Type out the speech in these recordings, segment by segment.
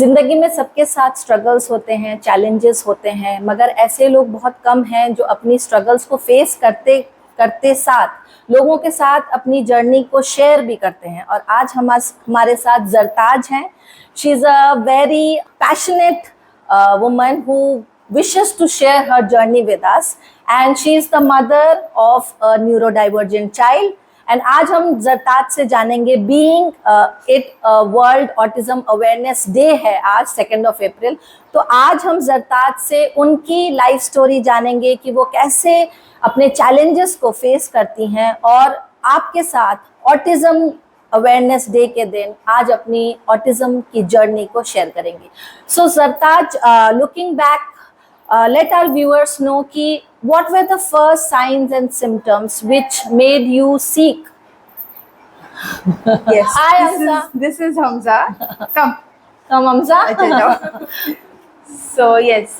जिंदगी में सबके साथ स्ट्रगल्स होते हैं, चैलेंजेस होते हैं, मगर ऐसे लोग बहुत कम हैं जो अपनी स्ट्रगल्स को फेस करते करते साथ लोगों के साथ अपनी जर्नी को शेयर भी करते हैं। और आज हमारे साथ जरताज हैं। She is a very passionate woman who wishes to share her journey with us, and she is the mother of a neurodivergent child. And आज हम जरताज से जानेंगे, being it world autism awareness day है आज 2 अप्रैल, तो आज हम जरताज से उनकी लाइफ स्टोरी जानेंगे कि वो कैसे अपने चैलेंजेस को फेस करती हैं और आपके साथ ऑटिज्म अवेयरनेस डे के दिन आज अपनी ऑटिज्म की जर्नी को शेयर करेंगी। So Zartaj, looking back, let our viewers know ki what were the first signs and symptoms which made you seek. Yes. Hi, Hamza. This is Hamza. Come. Come, Hamza. So yes,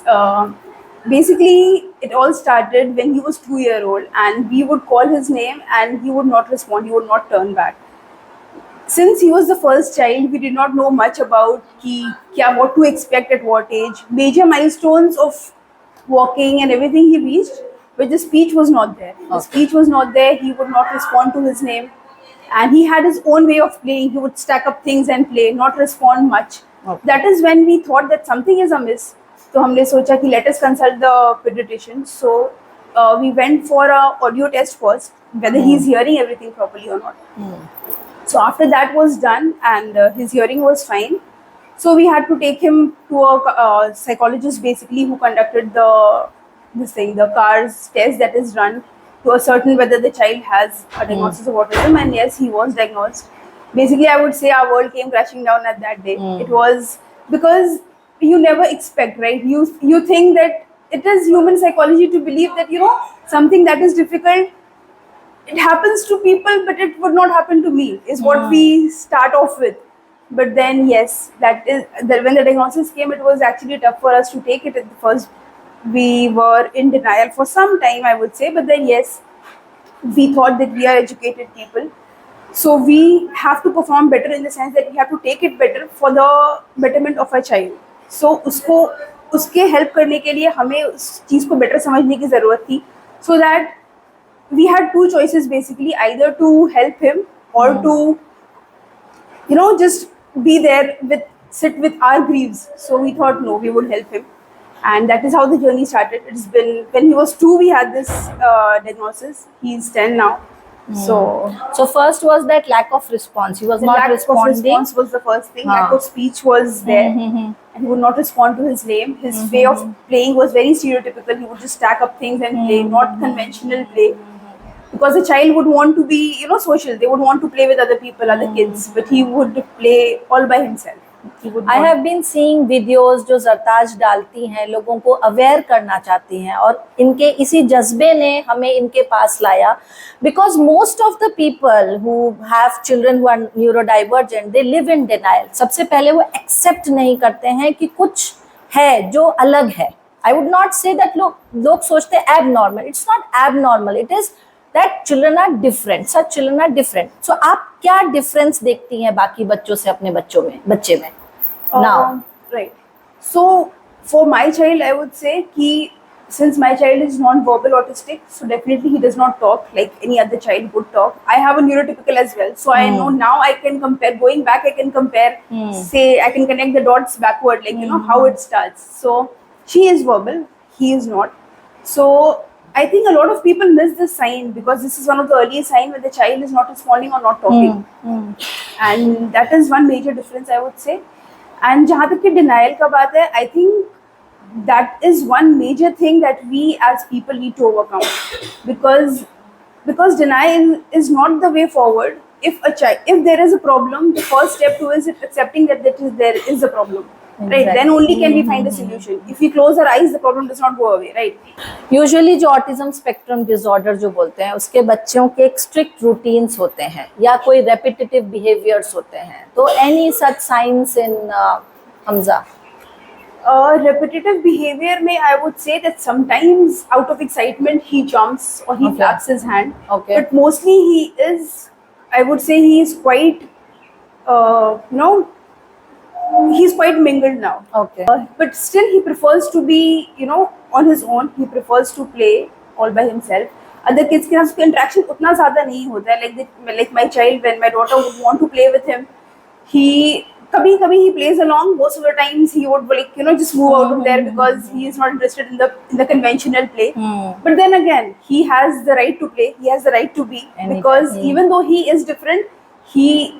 basically it all started when he was 2-year-old, and we would call his name and he would not respond. He would not turn back. Since he was the first child, we did not know much about what to expect at what age. Major milestones of walking and everything he reached, but the speech was not there. The speech was not there. He would not respond to his name, and he had his own way of playing. He would stack up things and play, not respond much. That is when we thought that something is amiss. So हमने सोचा कि let us consult the pediatrician. So we went for a audio test first, whether he is hearing everything properly or not. So after that was done, and his hearing was fine. So we had to take him to a psychologist, basically, who conducted the CARS test that is run to ascertain whether the child has a diagnosis of autism. And yes, he was diagnosed. Basically, I would say our world came crashing down at that day. It was because you never expect, right? You think that it is human psychology to believe that something that is difficult, it happens to people, but it would not happen to me, is what we start off with. But then yes, when the diagnosis came, it was actually tough for us to take it at the first. We were in denial for some time, I would say, but then yes, we thought that we are educated people, so we have to perform better, in the sense that we have to take it better for the betterment of our child. So उसके help करने के लिए हमें उस चीज़ को better समझने की ज़रूरत थी. So that we had 2 choices basically, either to help him or to just be there sit with our griefs. So we thought no, we would help him, and that is how the journey started. It's been, when he was 2 we had this diagnosis. He's 10 now. So first was that lack of response. He was not lack responding. of response was the first thing. Lack of speech was there, and he would not respond to his name. His way of playing was very stereotypical. He would just stack up things and play, not conventional play. Because the child would want to be, social. They would want to play with other people, other kids, but he would play all by himself. I have been seeing videos जो जरताज डालती हैं, लोगों को aware करना चाहती हैं, और इनके इसी जज्बे ने हमें इनके पास लाया. Because most of the people who have children who are neurodivergent, they live in denial. सबसे पहले वो accept नहीं करते हैं कि कुछ है जो अलग है. I would not say that लोग सोचते हैं abnormal. It's not abnormal. It is that children are different. Such children are different. So आप क्या difference देखती हैं बाकी बच्चों से अपने बच्चे में? Now, right. So for my child, I would say कि since my child is non-verbal autistic, so definitely he does not talk like any other child would talk. I have a neurotypical as well, so I know now I can compare. Going back, I can compare. Say I can connect the dots backward, like how it starts. So she is verbal, he is not. So I think a lot of people miss this sign, because this is one of the earliest signs when the child is not responding or not talking. And that is one major difference, I would say. And जहाँ तक कि denial का बात है, I think that is one major thing that we as people need to overcome, because denial is not the way forward. If there is a problem, the first step to is accepting that there is a problem. Right, then only can we find a solution. If we close our eyes, the problem does not go away, right? Usually जो autism spectrum disorder जो बोलते हैं, उसके बच्चों के एक strict routines होते हैं या कोई रेपिटेटिव बिहेवियर्स होते हैं. तो any such science in Hamza? Repetitive behavior may, I would say that sometimes out of excitement he jumps or he flaps his hand. Okay. But mostly he is, I would say he is quite he's quite mingled now. Okay. But still he prefers to be, you know, on his own. He prefers to play all by himself. Other kids के साथ उसका interaction उतना ज़्यादा नहीं होता है. Like my child, when my daughter would want to play with him, he कभी he plays along. Most of the times he would, like, you know, just move out of there because he is not interested in the conventional play. But then again, he has the right to play. He has the right to be, because even though he is different, he's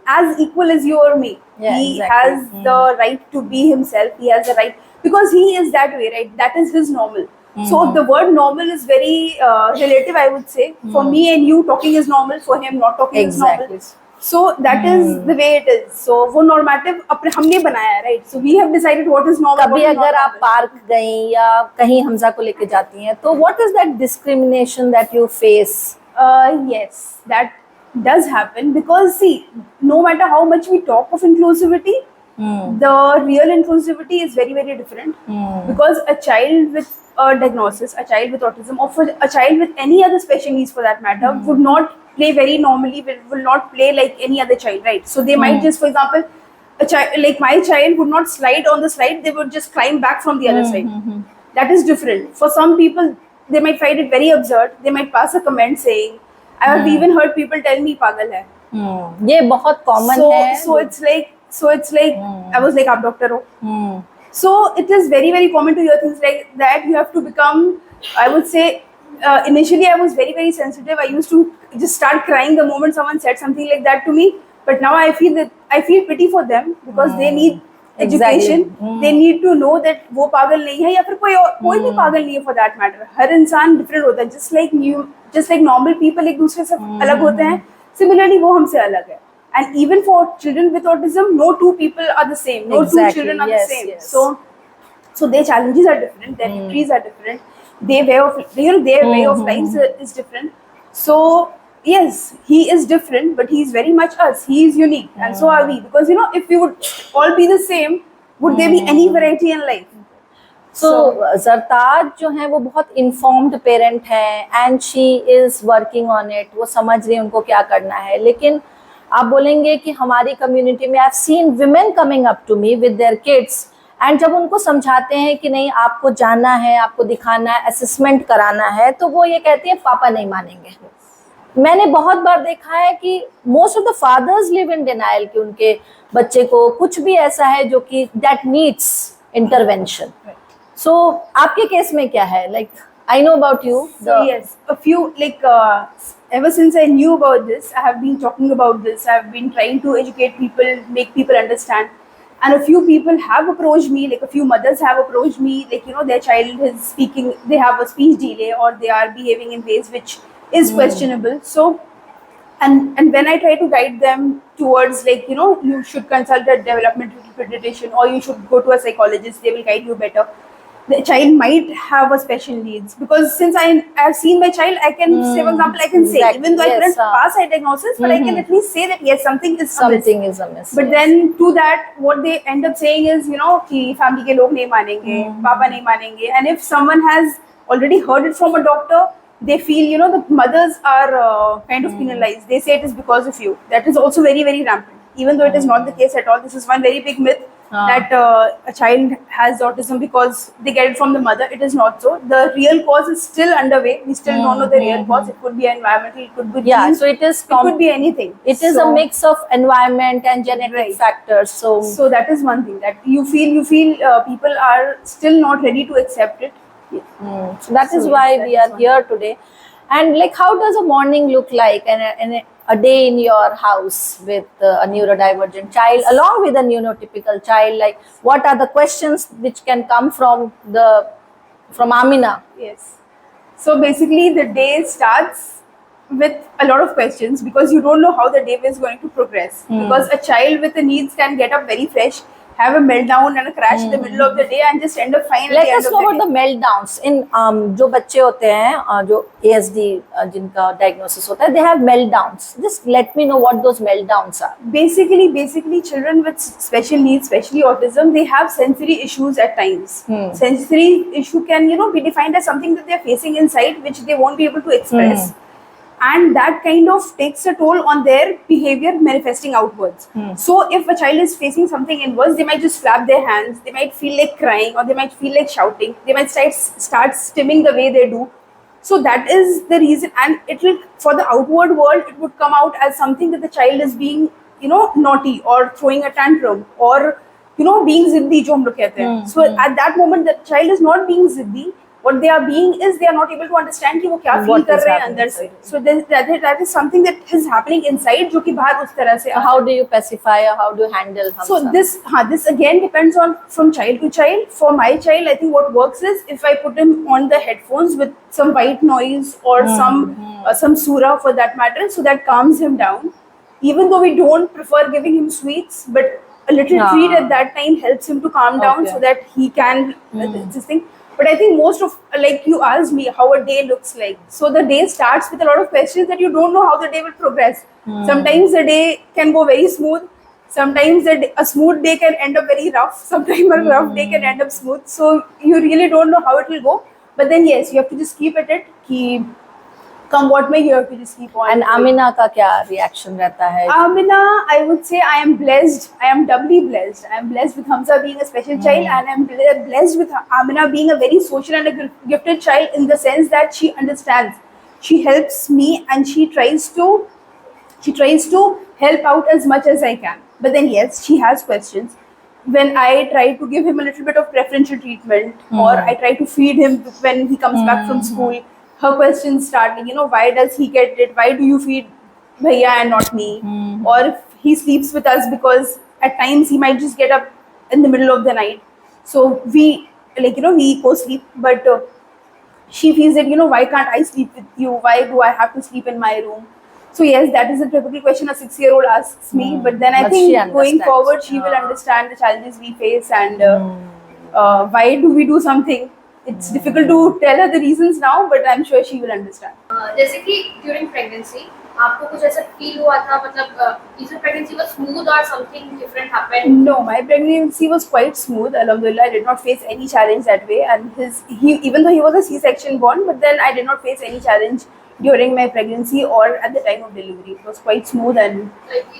as equal as you or me. Yeah, he exactly. has the right to be himself. He has the right, because he is that way, right? That is his normal. So the word normal is very relative, I would say. For me and you, talking is normal. For him, not talking is normal. Exactly. So that is the way it is. So वो normative अपने हमने बनाया है, right? So we have decided what is normal. कभी अगर आप park गई या कहीं हमजा को लेके जाती हैं, तो what is that discrimination that you face? Yes, that does happen, because see, no matter how much we talk of inclusivity, the real inclusivity is very, very different. Because a child with a diagnosis, a child with autism, or for a child with any other special needs for that matter, would not play very normally, will not play like any other child, right? So they might just, for example, a child like my child would not slide on the slide, they would just climb back from the other side. That is different. For some people, they might find it very absurd. They might pass a comment saying, I have even heard people tell me pagal hai. ये बहुत common है. So it's like I was like, आप doctor हो. So it is very, very common to hear things like that. You have to become, I would say, initially I was very, very sensitive. I used to just start crying the moment someone said something like that to me. But now I feel pity for them, because they need education. They need to know that वो पागल नहीं है, या फिर कोई भी पागल नहीं है for that matter. हर इंसान different होता है. Just like normal people एक दूसरे से अलग होते हैं. Similarly वो हमसे अलग है. And even for children with autism, no two people are the same. No two children are the same. Yes. So their challenges are different. Their victories are different. Their way of life is different. So yes, he is different, but he is very much us. He is unique, and so are we. Because, you know, if we would all be the same, would there be any variety in life? So Zartaaj जो है वो बहुत informed parent है, and she is working on it. वो समझ रही है उनको क्या करना है. लेकिन आप बोलेंगे कि हमारी कम्युनिटी में I've seen women coming up to me with their kids, and जब उनको समझाते हैं कि नहीं आपको जाना है, आपको दिखाना है, असेसमेंट कराना है, तो वो ये कहती है पापा नहीं मानेंगे. मैंने बहुत बार देखा है कि most of the fathers live in denial कि उनके बच्चे को कुछ भी ऐसा है जो कि दैट नीड्स इंटरवेंशन. सो आपके केस में क्या है? Like I know about you. So yes, a few, like, ever since I knew about this, I have been talking about this. I have been trying to educate people, make people understand. And a few people have approached me, like a few mothers have approached me, like, you know, their child is speaking, they have a speech delay, or they are behaving in ways which is questionable. So, and when I try to guide them towards, like, you know, you should consult a developmental pediatrician, or you should go to a psychologist, they will guide you better. The child might have a special needs, because since I have seen my child, I can say, for example, I can say, even though I couldn't pass a diagnosis, but I can at least say that yes, something is amiss. But then to that, what they end up saying is, you know, कि family के लोग नहीं मानेंगे, पापा नहीं मानेंगे. And if someone has already heard it from a doctor, they feel, you know, the mothers are kind of penalized. They say it is because of you. That is also very, very rampant. Even though it is not the case at all. This is one very big myth. That a child has autism because they get it from the mother. It is not so. The real cause is still underway. We still don't know the real cause. It could be environmental, it could be genes, so it could be anything. It is a mix of environment and genetic factors. So that is one thing that you feel people are still not ready to accept it. So that is why we are here today. And like, how does a morning look like, and a day in your house with a neurodivergent child along with a neurotypical child? Like, what are the questions which can come from Amina? Yes. So basically the day starts with a lot of questions, because you don't know how the day is going to progress. Because a child with the needs can get up very fresh, have a meltdown and a crash in the middle of the day, and just end up fine. Let us know about the meltdowns. In जो बच्चे होते हैं जो ASD जिनका diagnosis होता है, they have meltdowns. Just let me know what those meltdowns are. Basically, children with special needs, especially autism, they have sensory issues at times. Sensory issue can, you know, be defined as something that they are facing inside, which they won't be able to express. and that kind of takes a toll on their behavior manifesting outwards. So if a child is facing something inwards, they might just flap their hands, they might feel like crying, or they might feel like shouting, they might start stimming the way they do. So that is the reason, and it will, for the outward world, it would come out as something that the child is being, naughty or throwing a tantrum, or being ziddi, jo hum log kehte hain. So at that moment, the child is not being ziddi. What they are being is, they are not able to understand कि वो क्या feel कर रहे हैं अंदर से. So that is something that is happening inside, जो कि बाहर उस तरह से. How do you pacify, or how do you handle? So this again depends on from child to child. For my child, I think what works is, if I put him on the headphones with some white noise or some surah for that matter, so that calms him down. Even though we don't prefer giving him sweets, but a little treat at that time helps him to calm down, so that he can this thing. But I think most of, like you asked me how a day looks like. So the day starts with a lot of questions that you don't know how the day will progress. Sometimes the day can go very smooth. Sometimes a smooth day can end up very rough. Sometimes a rough day can end up smooth. So you really don't know how it will go. But then yes, you have to just keep at it. Come what may, you have to just keep on. And Amina का क्या reaction रहता है? Amina, I would say I am blessed. I am doubly blessed. I am blessed with Hamza being a special child, and I am blessed with Amina being a very social and a gifted child, in the sense that she understands. She helps me, and she tries to help out as much as I can. But then yes, she has questions. When I try to give him a little bit of preferential treatment, or I try to feed him when he comes back from school, her questions start like, why does he get it? Why do you feed Bhaiya and not me? Or if he sleeps with us, because at times he might just get up in the middle of the night. So we co-sleep, but she feels that, why can't I sleep with you? Why do I have to sleep in my room? So yes, that is a typical question a 6-year-old asks me. But then I think going forward, she will understand the challenges we face, and why do we do something. It's difficult to tell her the reasons now, but I'm sure she will understand. जैसे कि during pregnancy आपको कुछ ऐसा feel हुआ था, मतलब is your pregnancy was smooth or something different happened? No, my pregnancy was quite smooth. Alhamdulillah, I did not face any challenge that way. And even though he was a C-section born, but then I did not face any challenge during my pregnancy or at the time of delivery. It was quite smooth, and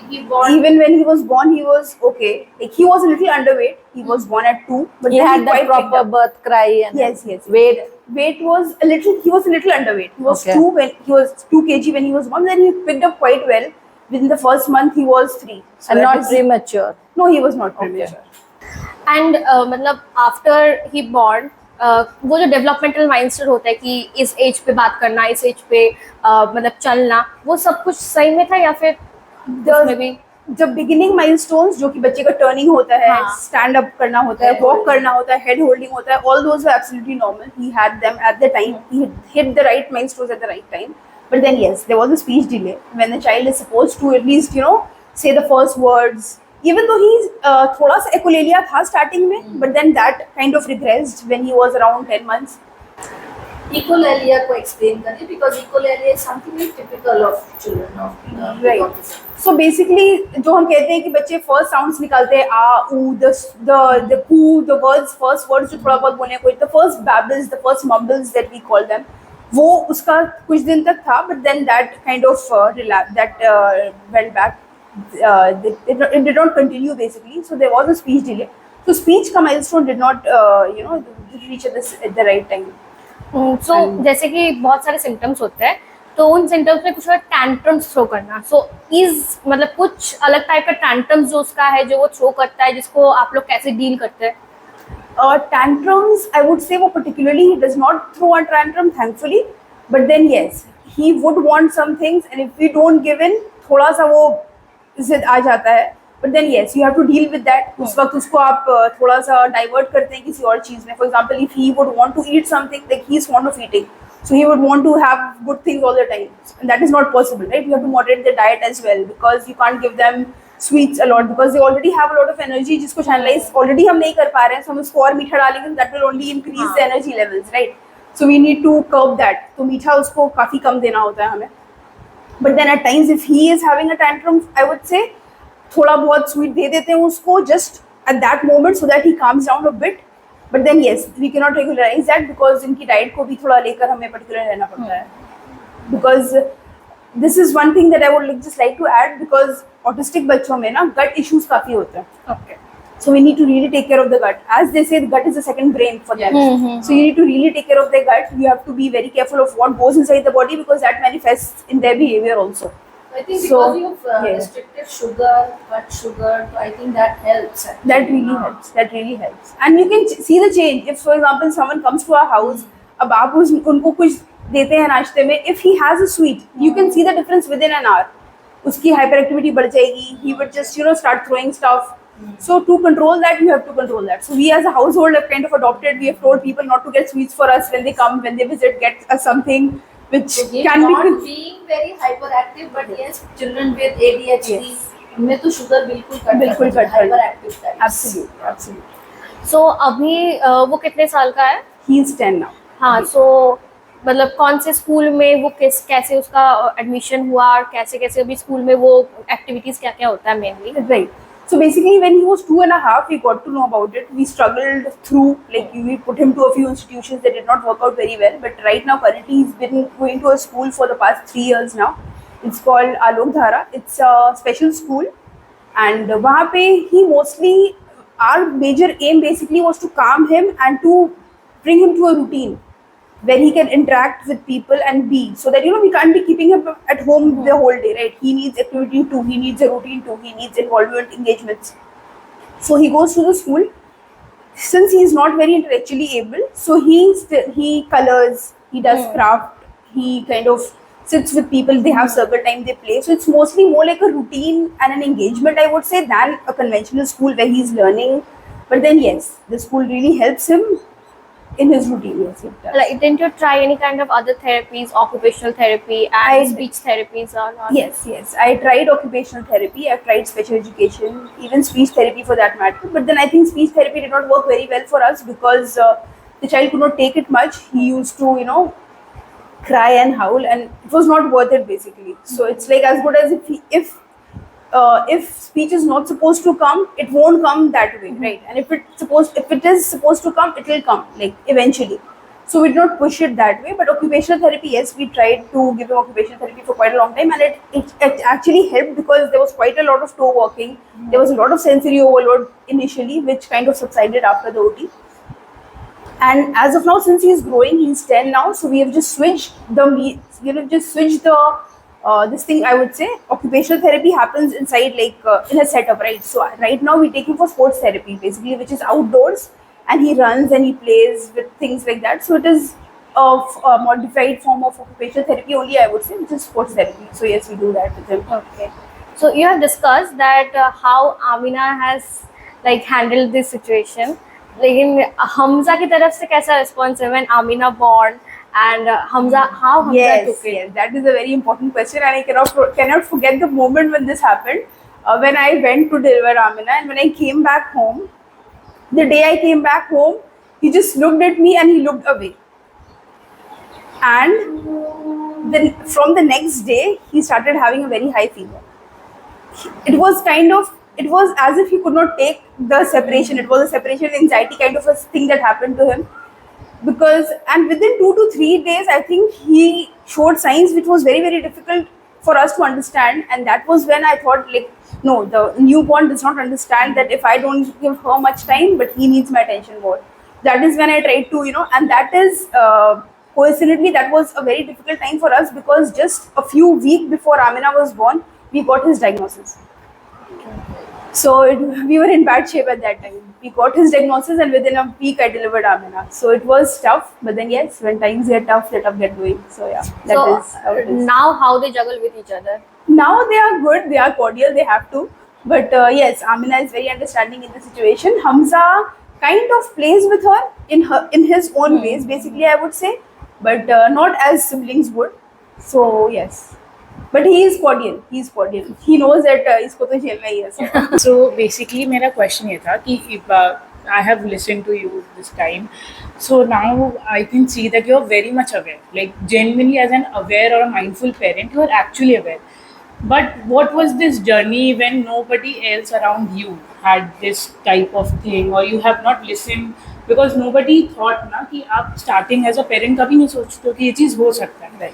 even when he was born, he was okay. Like, he was a little underweight. He was born at 2, but he had the proper birth cry and yes. Weight was a little. He was a little underweight. He was 2 when he was 2 kg when he was born. Then he picked up quite well. Within the first month, he was 3. So and not premature. No, he was not premature. And मतलब after he born, वो जो developmental mindset होता है कि इस as पे बात करना, इस एज पे मतलब चलना, वो सब कुछ सही में था, या फिर जब बिगिनिंग माइलस्टोन्स जो कि बच्चे का टर्निंग होता है, स्टैंड अप करना होता है, वॉक करना होता है, हेड होल्डिंग होता है, all those were absolutely normal. He had them at the time. He hit the right milestones at the right time. But then yes, there was a speech delay when the child is supposed to at least say the first words. Even though he's thoda sa echolalia tha starting mein, but then that kind of regressed when he was around 10 months. Echolalia को explain करिए, because echolalia is something very typical of children of right. So basically जो हम कहते हैं कि बच्चे first sounds निकालते हैं, आ ऊ, the coo, the words, first words जो थोड़ा बहुत बोलने कोई, the first babbles, the first mumbles that we call them, वो उसका कुछ दिन तक था. But then that kind of went back. It did not continue basically. So there was a speech delay. So speech का milestone did not reach at the right time. So जैसे कि बहुत सारे सिम्टम्स होते हैं, तो उन सिम्टम्स में कुछ टैंट्रम्स थ्रो करना. सो मतलब कुछ अलग टाइप का टैंट्रम्स जो उसका है, जो वो थ्रो करता है, जिसको आप लोग कैसे डील करते हैं? Tantrums, I would say, particularly he does not throw a tantrum, thankfully. But then yes, he would want some things, and if we don't give in, थोड़ा सा वो जिद आ जाता है. But then yes, you have to deal with that. उस वक्त उसको आप थोड़ा सा divert करते हैं किसी और चीज़ में. For example, if he would want to eat something, like he is fond of eating, so he would want to have good things all the time, and that is not possible, right? You have to moderate the diet as well, because you can't give them sweets a lot, because they already have a lot of energy जिसको channelize already हम नहीं कर पा रहे हैं. So हम उसको और मीठा डालेंगे, that will only increase the energy levels, right? So we need to curb that. तो मीठा उसको काफ़ी कम देना होता है हमें. But then at times if he is having a tantrum, I would say थोड़ा बहुत sweet दे देते हैं उसको just at that moment, so that he calms down a bit. But then yes, we cannot regularize that, because इनकी diet को भी थोड़ा लेकर हमें particular रहना पड़ता है. Because this is one thing that I would just like to add, because autistic बच्चों में ना gut issues काफी होते हैं. Okay. So we need to really take care of the gut. As they say, the gut is the second brain for them. So you need to really take care of their gut. You have to be very careful of what goes inside the body, because that manifests in their behavior also. I think So, because you've yes. restricted sugar, cut sugar, so I think that helps. actually. That really helps. That really helps. And you can see the change. If, for example, someone comes to our house, अब आप उनको कुछ देते हैं नाश्ते में, if he has a sweet, you can see the difference within an hour. उसकी hyperactivity बढ़ जाएगी. He would just start throwing stuff. So to control that, you have to control that. So we as a household have kind of adopted. We have told people not to get sweets for us when they come, when they visit. Get us something which So he's can not be. being very hyperactive, but yes, children with ADHD, Yes. उनमें तो sugar बिल्कुल cut बिल्कुल करना cut चाहिए, करना। hyperactive types. Absolutely, absolutely. So अभी वो कितने साल का है? He's 10 now. हाँ, so मतलब कौन से स्कूल में वो कैसे उसका एडमिशन हुआ और कैसे कैसे अभी स्कूल में वो एक्टिविटीज क्या क्या होता है mainly? Right. So basically, when he was 2.5, we got to know about it. We struggled through, like we put him to a few institutions that did not work out very well. But right now, currently, he's been going to a school for the past 3 years now. It's called Alok Dhara. It's a special school, and वहाँ पे he mostly, our major aim basically was to calm him and to bring him to a routine where he can interact with people and be, so that we can't be keeping him at home the whole day, right? He needs activity too, he needs a routine too, he needs involvement, engagements. So he goes to the school. Since he is not very intellectually able, so he colors, he does craft, he kind of sits with people, they have circle time, they play. So it's mostly more like a routine and an engagement, I would say, than a conventional school where he's learning. But then yes, the school really helps him in his routine. Yes, it does. Like, didn't you try any kind of other therapies, occupational therapy and speech therapies or not? Yes. I tried occupational therapy. I've tried special education, even speech therapy for that matter. But then I think speech therapy did not work very well for us, because the child could not take it much. He used to, cry and howl, and it was not worth it basically. So it's like as good as if speech is not supposed to come, it won't come that way, right? And if it is supposed to come, it will come like eventually. So we did not push it that way. But occupational therapy, yes, we tried to give him occupational therapy for quite a long time, and it actually helped, because there was quite a lot of toe walking. There was a lot of sensory overload initially, which kind of subsided after the OT. And as of now, since he's growing, he's 10 now, so we have just switched this thing, I would say. Occupational therapy happens inside, like in a setup, right? So right now we take him for sports therapy, basically, which is outdoors, and he runs and he plays with things like that. So it is a modified form of occupational therapy only, I would say, which is sports therapy. So yes, we do that with him. Okay. So you have discussed that how Amina has like handled this situation. लेकिन हमजा की तरफ से कैसा response है when Amina born, and how Hamza took it? Yes, that is a very important question, and I cannot forget the moment when this happened. When I went to deliver Amina, and when I came back home, the day I came back home, he just looked at me and he looked away. And then from the next day, he started having a very high fever. It was as if he could not take the separation. It was a separation anxiety kind of a thing that happened to him. And within 2 to 3 days, I think he showed signs which was very, very difficult for us to understand. And that was when I thought, like, no, the newborn does not understand that if I don't give her much time, but he needs my attention more. That is when I tried to, and that is, coincidentally, that was a very difficult time for us, because just a few weeks before Amina was born, we got his diagnosis. So we were in bad shape at that time. We got his diagnosis, and within a week I delivered Amina. So it was tough, but then yes, when times get tough, let up get going. So yeah, that is how it is. Now how they juggle with each other? Now they are good, they are cordial, they have to. But yes, Amina is very understanding in the situation. Hamza kind of plays with her in his own ways, basically, I would say, but not as siblings would. So yes. But he is cordial. He knows that इसको तो झेलना ही है. So basically मेरा question ये था कि if I have listened to you this time, so now I can see that you are very much aware, like genuinely as an aware or a mindful parent, you are actually aware. But what was this journey when nobody else around you had this type of thing, or you have not listened because nobody thought ना कि आप starting as a parent कभी नहीं सोचते कि ये चीज़ हो सकता है. Right.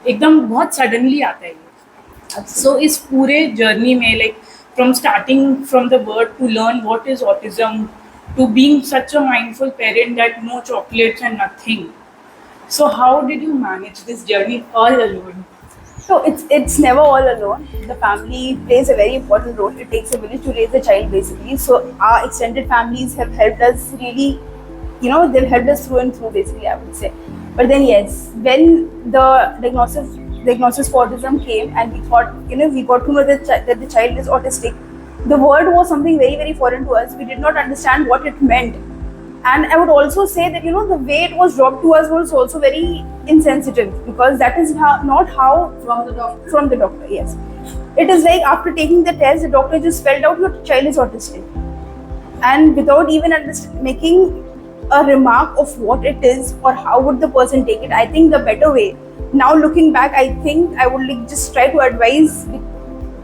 एकदम बहुत सडनली आता है ये. So इस पूरे जर्नी में like from starting from the birth to learn what is autism to being such a mindful parent that no chocolates and nothing. So how did you manage this journey all alone? So it's never all alone. The family plays a very important role. It takes a village to raise a child, basically. So our extended families have helped us really, they've helped us through and through, basically, I would say. But then yes, when the diagnosis for autism came, and we thought, we got to know that the child is autistic. The word was something very very foreign to us. We did not understand what it meant. And I would also say that the way it was dropped to us was also very insensitive, because that is not how from the doctor. Yes, it is like after taking the test, the doctor just spelled out your child is autistic, and without even making a remark of what it is or how would the person take it. I think the better way, now looking back, I think I would just try to advise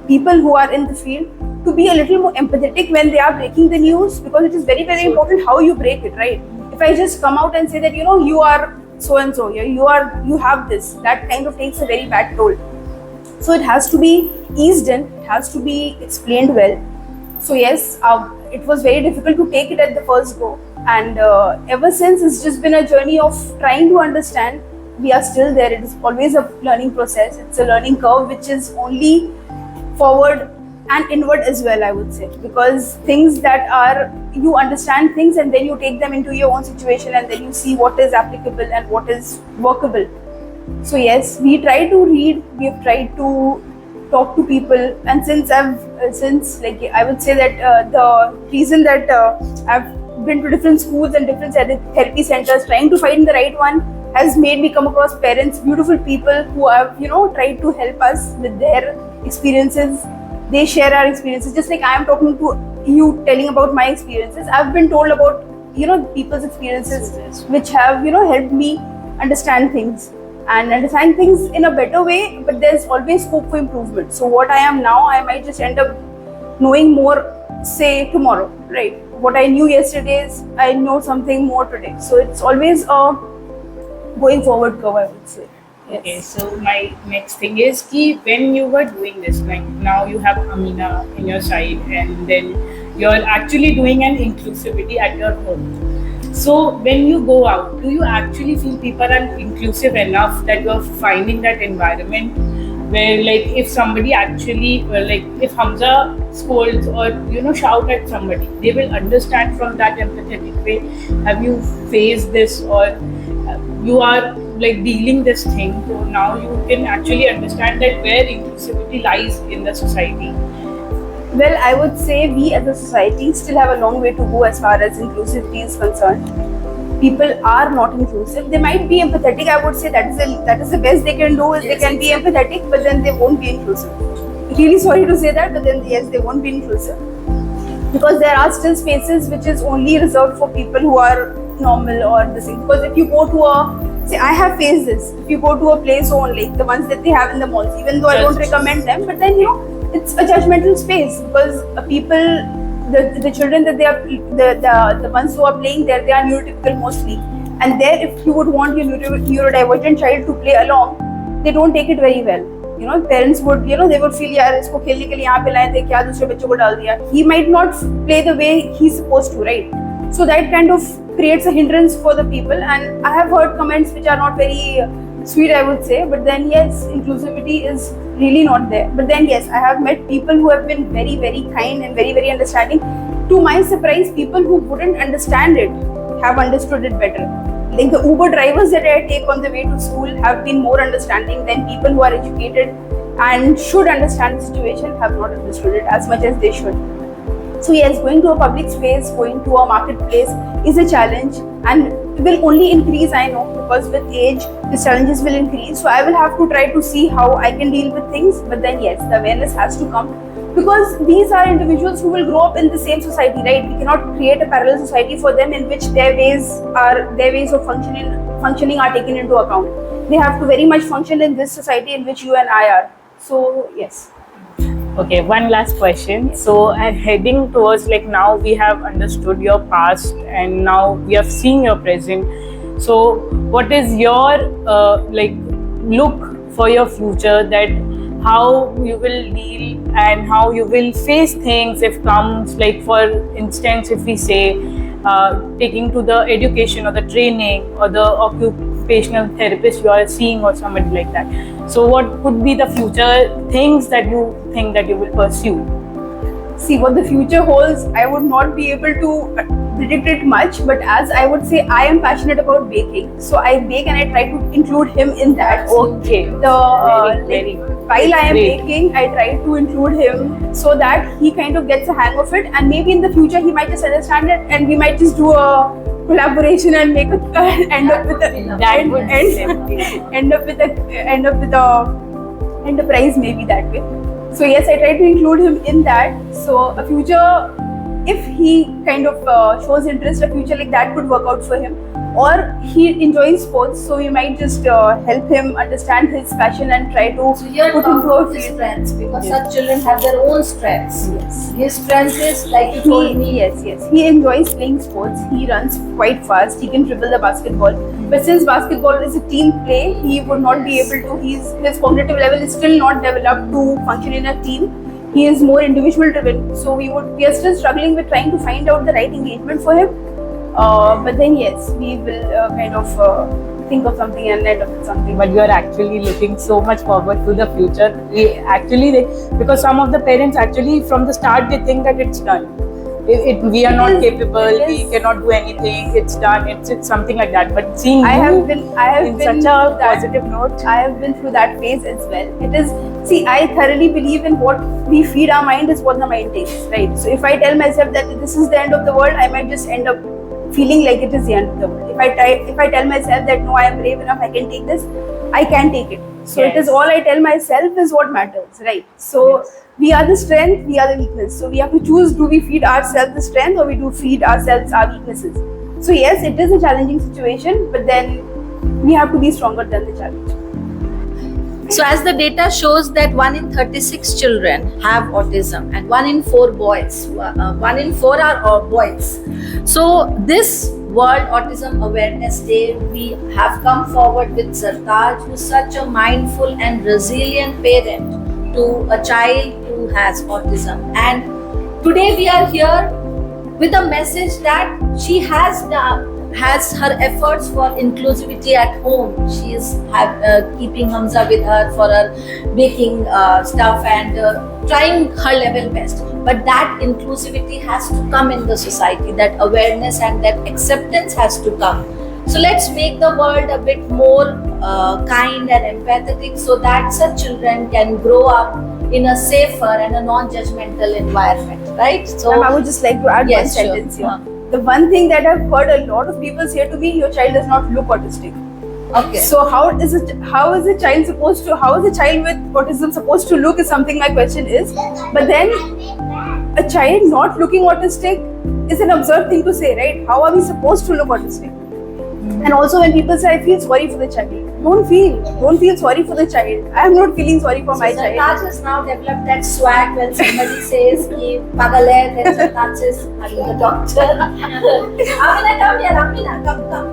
people who are in the field to be a little more empathetic when they are breaking the news, because it is very very important how you break it, right? If I just come out and say that you are so and so, you have this, that kind of takes a very bad toll. So it has to be eased in, it has to be explained well. So yes, it was very difficult to take it at the first go, and ever since it's just been a journey of trying to understand. We are still there. It is always a learning process. It's a learning curve which is only forward and inward as well, I would say, because things that are, you understand things and then you take them into your own situation and then you see what is applicable and what is workable. So yes, we try to read, we have tried to talk to people, and since like I would say that the reason that I've been to different schools and different therapy centers trying to find the right one has made me come across parents, beautiful people who have tried to help us with their experiences. They share our experiences, just like I am talking to you, telling about my experiences. I've been told about people's experiences which have helped me understand things and understand things in a better way. But there's always scope for improvement. So what I am now, I might just end up knowing more, say tomorrow, right? What I knew yesterday is I know something more today. So it's always a going forward curve, I would say. Yes. Okay, so my next thing is ki when you were doing this, like now you have Amina in your side, and then you're actually doing an inclusivity at your home. So when you go out, do you actually feel people are inclusive enough that you're finding that environment where, like, if somebody actually, like if Hamza scolds or shout at somebody, they will understand from that empathetic way? Have you faced this, or you are like dealing this thing, so now you can actually understand that where inclusivity lies in the society? Well, I would say we as a society still have a long way to go as far as inclusivity is concerned. People are not inclusive. They might be empathetic. I would say that is the best they can do, is they can be empathetic, but then they won't be inclusive. Really sorry to say that, but then yes, they won't be inclusive, because there are still spaces which is only reserved for people who are normal or this thing. Because if you go to I have faced this. If you go to a play zone, like the ones that they have in the malls, even though I don't recommend them, but then it's a judgmental space, because people, the children that they are, the ones who are playing there, they are neurotypical mostly, and there if you would want your neurodivergent child to play along, they don't take it very well. Parents would, they would feel, यार इसको खेलने के लिए यहाँ पे लाए थे, क्या दूसरे बच्चों को डाल दिया. He might not play the way he's supposed to, right? So that kind of creates a hindrance for the people, and I have heard comments which are not very sweet, I would say. But then yes, inclusivity is really not there. But then yes, I have met people who have been very very kind and very very understanding. To my surprise, people who wouldn't understand it have understood it better. Like the Uber drivers that I take on the way to school have been more understanding than people who are educated and should understand the situation have not understood it as much as they should. So yes, going to a public space, going to a marketplace is a challenge, and will only increase, I know, because with age the challenges will increase. So I will have to try to see how I can deal with things. But then yes, the awareness has to come, because these are individuals who will grow up in the same society, right? We cannot create a parallel society for them in which their ways of functioning are taken into account. They have to very much function in this society in which you and I are. So yes. Okay, one last question. So, heading towards, like, now we have understood your past and now we have seen your present. So, what is your like look for your future, that how you will deal and how you will face things if comes, like for instance, if we say taking to the education or the training or the occupational therapist you are seeing or somebody like that. So what could be the future things that you think that you will pursue? See, what the future holds, I would not be able to predict it much, but as I would say, I am passionate about baking, so I bake and I try to include him in that. Okay. Very While I am great. baking, I try to include him so that he kind of gets a hang of it, and maybe in the future he might just understand it, and we might just do a collaboration and make a end up with a That would end up with a enterprise, maybe that way. So yes, I try to include him in that. So a future, if he kind of shows interest, a future like that could work out for him. Or he enjoys sports, so we might just help him understand his passion and try to So you're put talking into a about his field. strengths, because such children have their own strengths. Yes. His strength is, like you told me, Yes. He enjoys playing sports. He runs quite fast. He can dribble the basketball. But since basketball is a team play, he would not be able to. His cognitive level is still not developed to function in a team. He is more individual driven. So we are still struggling with trying to find out the right engagement for him. But then yes, we will kind of think of something and end up with something. But you are actually looking so much forward to the future. Because some of the parents actually from the start they think that it's done. We are not capable. We cannot do anything. It's done. It's something like that. But seeing I you have been in such through a that. positive note. I have been through that phase as well. It is, see, I thoroughly believe in what we feed our mind is what the mind takes, right? So if I tell myself that this is the end of the world, I might just end up feeling like it is the end of the world. If I tell myself that no, I am brave enough, I can take this, I can take it. So it is Yes. all I tell myself is what matters, right? So we are the strength, we are the weakness. So we have to choose, do we feed ourselves the strength or we do feed ourselves our weaknesses? So yes, it is a challenging situation, but then we have to be stronger than the challenge. So as the data shows that 1 in 36 children have autism and 1 in 4 boys, 1 in 4 are boys. So this World Autism Awareness Day, we have come forward with Zartaj, who is such a mindful and resilient parent to a child who has autism. And today we are here with a message that she has her efforts for inclusivity at home. She is keeping Hamza with her for her baking stuff and trying her level best. But that inclusivity has to come in the society, that awareness and that acceptance has to come. So let's make the world a bit more kind and empathetic so that such children can grow up in a safer and a non-judgmental environment, right? So I would just like to add yes, one sure. sentence here. The one thing that I've heard a lot of people say to me, your child does not look autistic. Okay. So how is a child with autism supposed to look is something my question is. But then a child not looking autistic is an absurd thing to say, right? How are we supposed to look autistic? And also when people say, I feel sorry for the child, don't feel sorry for the child. I am not feeling sorry for my So child. Zartaj has now developed that swag when somebody says ki pagal hai, then Zartaj says, are you the doctor? Amina, come here, Amina,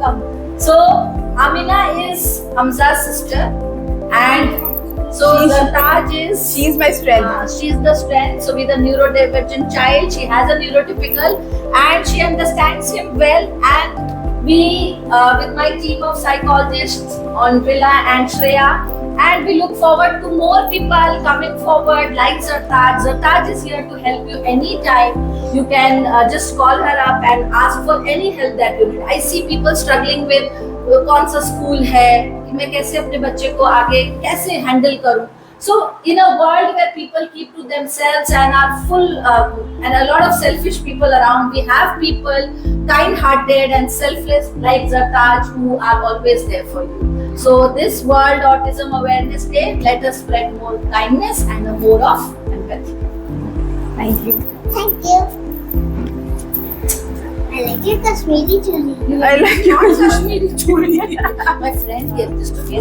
come. So Amina is Hamza's sister, and so Zartaj is She is my strength. she's the strength. So with a neurodivergent child, she has a neurotypical, and she understands him well. And we, with my team of psychologists, Andrila and Shreya, and we look forward to more people coming forward like Zartaj. Zartaj is here to help you anytime. You can just call her up and ask for any help that you need. I see people struggling with कौन सा school है, कि मैं कैसे अपने बच्चे को आगे कैसे हैंडल करूं. So in a world where people keep to themselves and are full and a lot of selfish people around, we have people kind-hearted and selfless like Zartaj who are always there for you. So this World Autism Awareness Day, let us spread more kindness and more of empathy. Thank you. Thank you. I like your Kashmiri chuli. I like your Kashmiri chuli. My friend gave this to me.